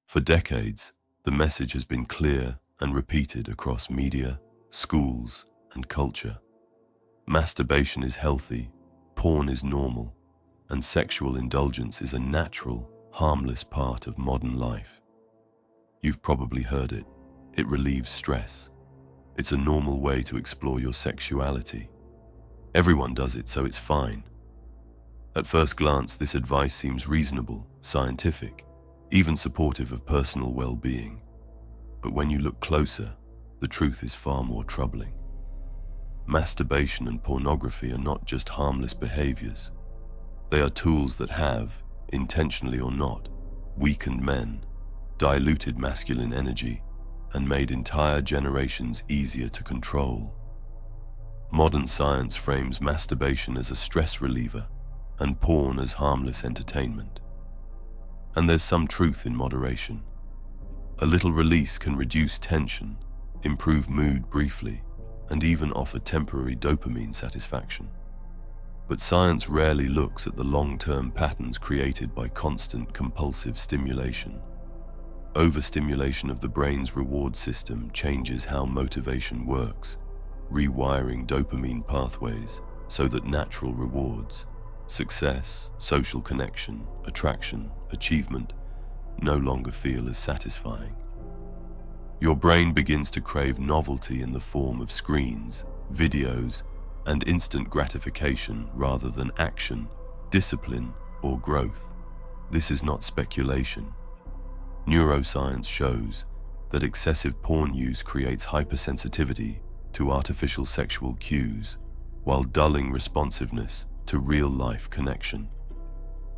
For decades, the message has been clear and repeated across media, schools, and culture. Masturbation is healthy, porn is normal, and sexual indulgence is a natural, harmless part of modern life. You've probably heard it. It relieves stress. It's a normal way to explore your sexuality. Everyone does it, so it's fine. At first glance, this advice seems reasonable, scientific, even supportive of personal well-being. But when you look closer, the truth is far more troubling. Masturbation and pornography are not just harmless behaviors. They are tools that have, intentionally or not, weakened men, diluted masculine energy, and made entire generations easier to control. Modern science frames masturbation as a stress reliever and porn as harmless entertainment. And there's some truth in moderation. A little release can reduce tension, improve mood briefly, and even offer temporary dopamine satisfaction. But science rarely looks at the long-term patterns created by constant compulsive stimulation. Overstimulation of the brain's reward system changes how motivation works, rewiring dopamine pathways so that natural rewards, success, social connection, attraction, achievement, no longer feel as satisfying. Your brain begins to crave novelty in the form of screens, videos, and instant gratification rather than action, discipline, or growth. This is not speculation. Neuroscience shows that excessive porn use creates hypersensitivity to artificial sexual cues, while dulling responsiveness to real-life connection.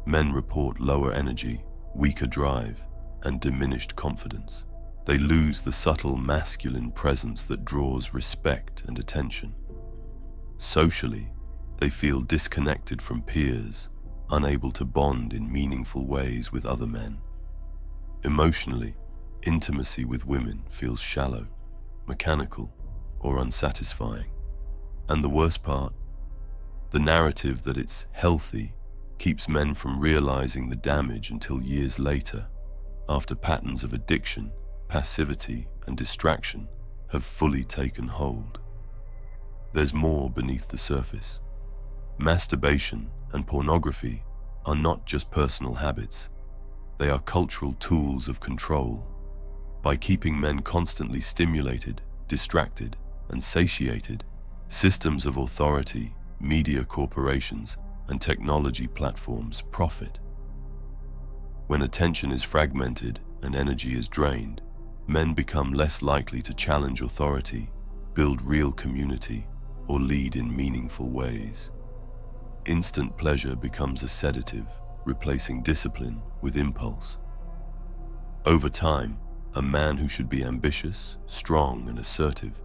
Men report lower energy, weaker drive, and diminished confidence. They lose the subtle masculine presence that draws respect and attention. Socially, they feel disconnected from peers, unable to bond in meaningful ways with other men. Emotionally, intimacy with women feels shallow, mechanical, or unsatisfying. And the worst part, the narrative that it's healthy keeps men from realizing the damage until years later, after patterns of addiction, passivity, and distraction have fully taken hold. There's more beneath the surface. Masturbation and pornography are not just personal habits. They are cultural tools of control. By keeping men constantly stimulated, distracted, and satiated, systems of authority, media corporations, and technology platforms profit. When attention is fragmented and energy is drained, men become less likely to challenge authority, build real community, or lead in meaningful ways. Instant pleasure becomes a sedative, replacing discipline with impulse. Over time, a man who should be ambitious, strong, and assertive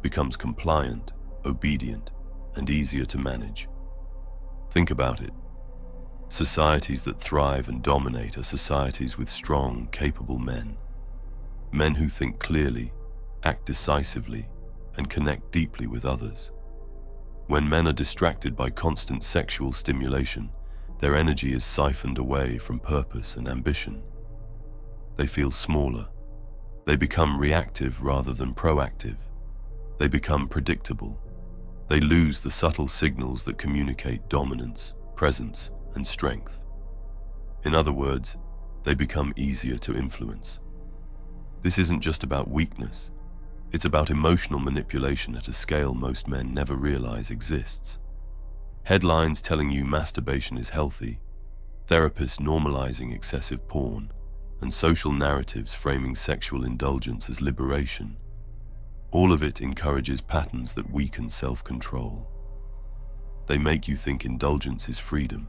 becomes compliant, obedient, and easier to manage. Think about it. Societies that thrive and dominate are societies with strong, capable men. Men who think clearly, act decisively, and connect deeply with others. When men are distracted by constant sexual stimulation, their energy is siphoned away from purpose and ambition. They feel smaller. They become reactive rather than proactive. They become predictable. They lose the subtle signals that communicate dominance, presence, and strength. In other words, they become easier to influence. This isn't just about weakness. It's about emotional manipulation at a scale most men never realize exists. Headlines telling you masturbation is healthy, therapists normalizing excessive porn, and social narratives framing sexual indulgence as liberation. All of it encourages patterns that weaken self-control. They make you think indulgence is freedom,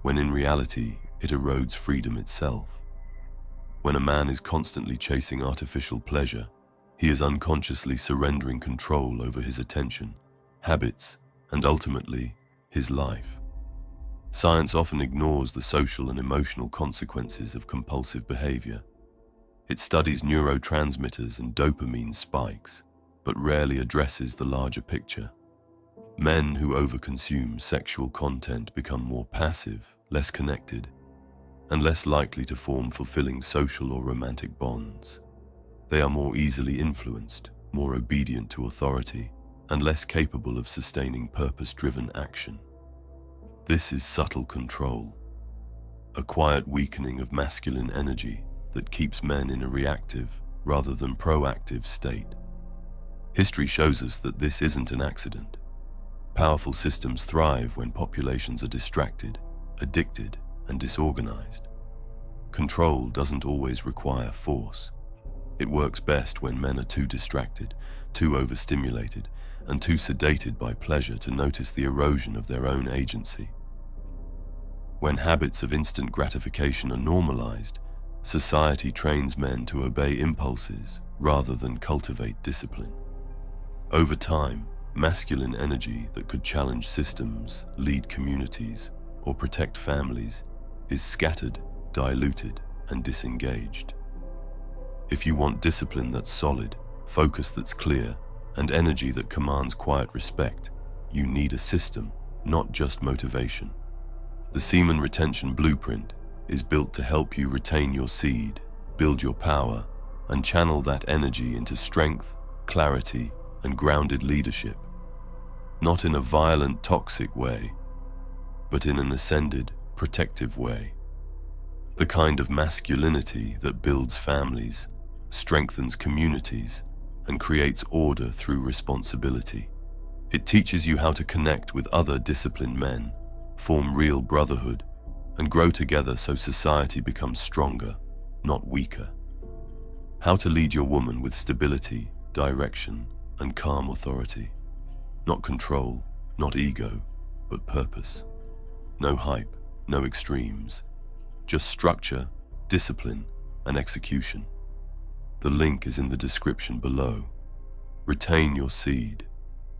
when in reality, it erodes freedom itself. When a man is constantly chasing artificial pleasure, he is unconsciously surrendering control over his attention, habits, and ultimately, his life. Science often ignores the social and emotional consequences of compulsive behavior. It studies neurotransmitters and dopamine spikes, but rarely addresses the larger picture. Men who overconsume sexual content become more passive, less connected, and less likely to form fulfilling social or romantic bonds. They are more easily influenced, more obedient to authority, and less capable of sustaining purpose-driven action. This is subtle control, a quiet weakening of masculine energy that keeps men in a reactive rather than proactive state. History shows us that this isn't an accident. Powerful systems thrive when populations are distracted, addicted, and disorganized. Control doesn't always require force. It works best when men are too distracted, too overstimulated, and too sedated by pleasure to notice the erosion of their own agency. When habits of instant gratification are normalized, society trains men to obey impulses rather than cultivate discipline. Over time, masculine energy that could challenge systems, lead communities, or protect families is scattered, diluted, and disengaged. If you want discipline that's solid, focus that's clear, and energy that commands quiet respect, you need a system, not just motivation. The Semen Retention Blueprint is built to help you retain your seed, build your power, and channel that energy into strength, clarity, and grounded leadership. Not in a violent, toxic way, but in an ascended, protective way. The kind of masculinity that builds families, strengthens communities, and creates order through responsibility. It teaches you how to connect with other disciplined men, form real brotherhood, and grow together so society becomes stronger, not weaker. How to lead your woman with stability, direction, and calm authority. Not control, not ego, but purpose. No hype, no extremes. Just structure, discipline, and execution. The link is in the description below. Retain your seed,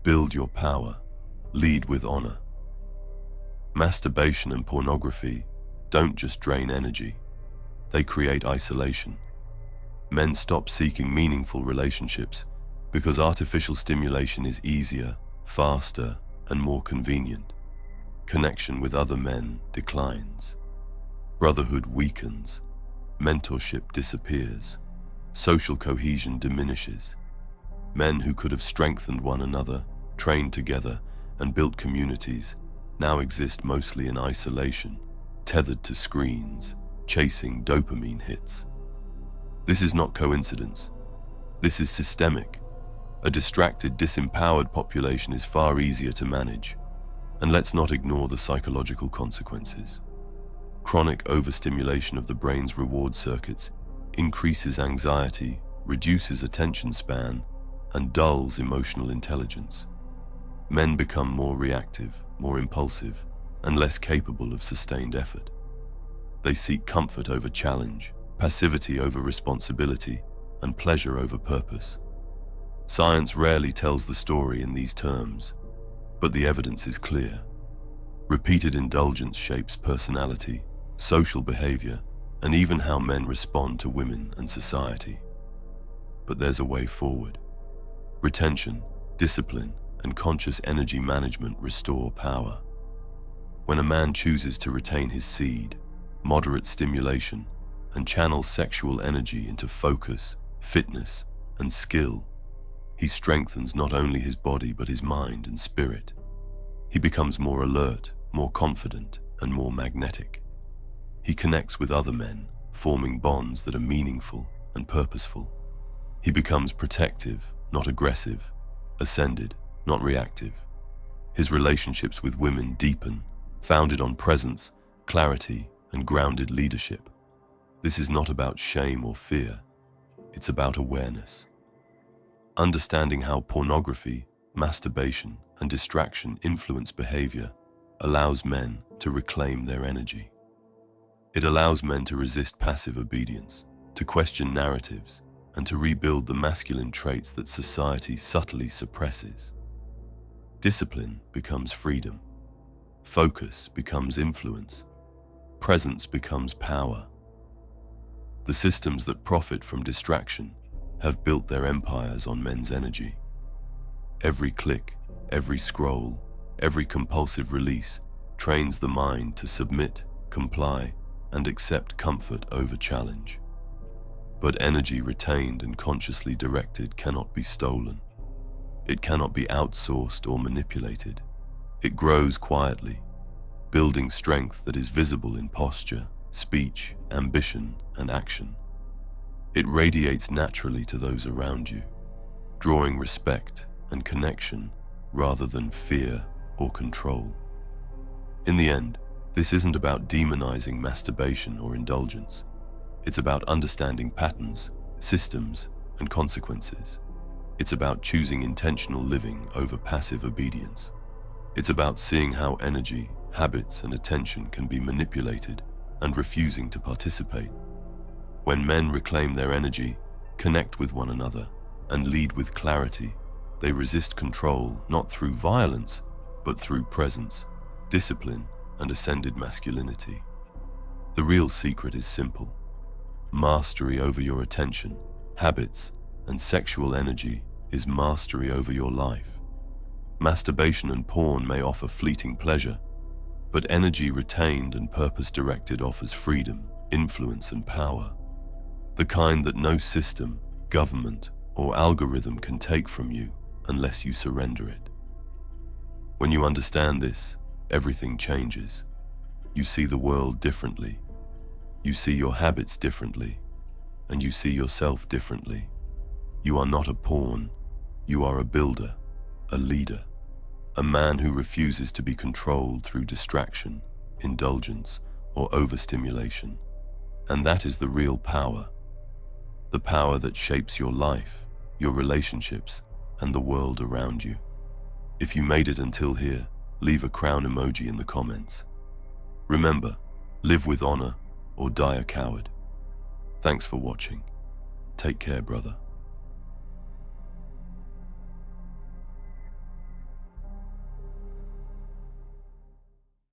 build your power, lead with honor. Masturbation and pornography don't just drain energy, they create isolation. Men stop seeking meaningful relationships because artificial stimulation is easier, faster, and more convenient. Connection with other men declines. Brotherhood weakens. Mentorship disappears. Social cohesion diminishes. Men who could have strengthened one another, trained together, and built communities now exist mostly in isolation, tethered to screens, chasing dopamine hits. This is not coincidence. This is systemic. A distracted, disempowered population is far easier to manage. And let's not ignore the psychological consequences. Chronic overstimulation of the brain's reward circuits increases anxiety, reduces attention span, and dulls emotional intelligence. Men become more reactive, more impulsive, and less capable of sustained effort. They seek comfort over challenge, passivity over responsibility, and pleasure over purpose. Science rarely tells the story in these terms, but the evidence is clear. Repeated indulgence shapes personality, social behavior, and even how men respond to women and society. But there's a way forward. Retention, discipline, and conscious energy management restore power. When a man chooses to retain his seed, moderate stimulation, and channel sexual energy into focus, fitness, and skill, he strengthens not only his body but his mind and spirit. He becomes more alert, more confident, and more magnetic. He connects with other men, forming bonds that are meaningful and purposeful. He becomes protective, not aggressive, ascended, not reactive. His relationships with women deepen, founded on presence, clarity, and grounded leadership. This is not about shame or fear. It's about awareness. Understanding how pornography, masturbation, and distraction influence behavior allows men to reclaim their energy. It allows men to resist passive obedience, to question narratives, and to rebuild the masculine traits that society subtly suppresses. Discipline becomes freedom. Focus becomes influence. Presence becomes power. The systems that profit from distraction have built their empires on men's energy. Every click, every scroll, every compulsive release trains the mind to submit, comply, and accept comfort over challenge. But energy retained and consciously directed cannot be stolen. It cannot be outsourced or manipulated. It grows quietly, building strength that is visible in posture, speech, ambition, and action. It radiates naturally to those around you, drawing respect and connection rather than fear or control. In the end, this isn't about demonizing masturbation or indulgence. It's about understanding patterns, systems, and consequences. It's about choosing intentional living over passive obedience. It's about seeing how energy, habits, and attention can be manipulated and refusing to participate. When men reclaim their energy, connect with one another, and lead with clarity, they resist control not through violence, but through presence, discipline, and ascended masculinity. The real secret is simple. Mastery over your attention, habits, and sexual energy is mastery over your life. Masturbation and porn may offer fleeting pleasure, but energy retained and purpose-directed offers freedom, influence, and power. The kind that no system, government, or algorithm can take from you unless you surrender it. When you understand this, everything changes. You see the world differently. You see your habits differently, and you see yourself differently. You are not a pawn. You are a builder, a leader, a man who refuses to be controlled through distraction, indulgence, or overstimulation. And that is the real power. The power that shapes your life, your relationships, and the world around you. If you made it until here, leave a crown emoji in the comments. Remember, live with honor or die a coward. Thanks for watching. Take care, brother.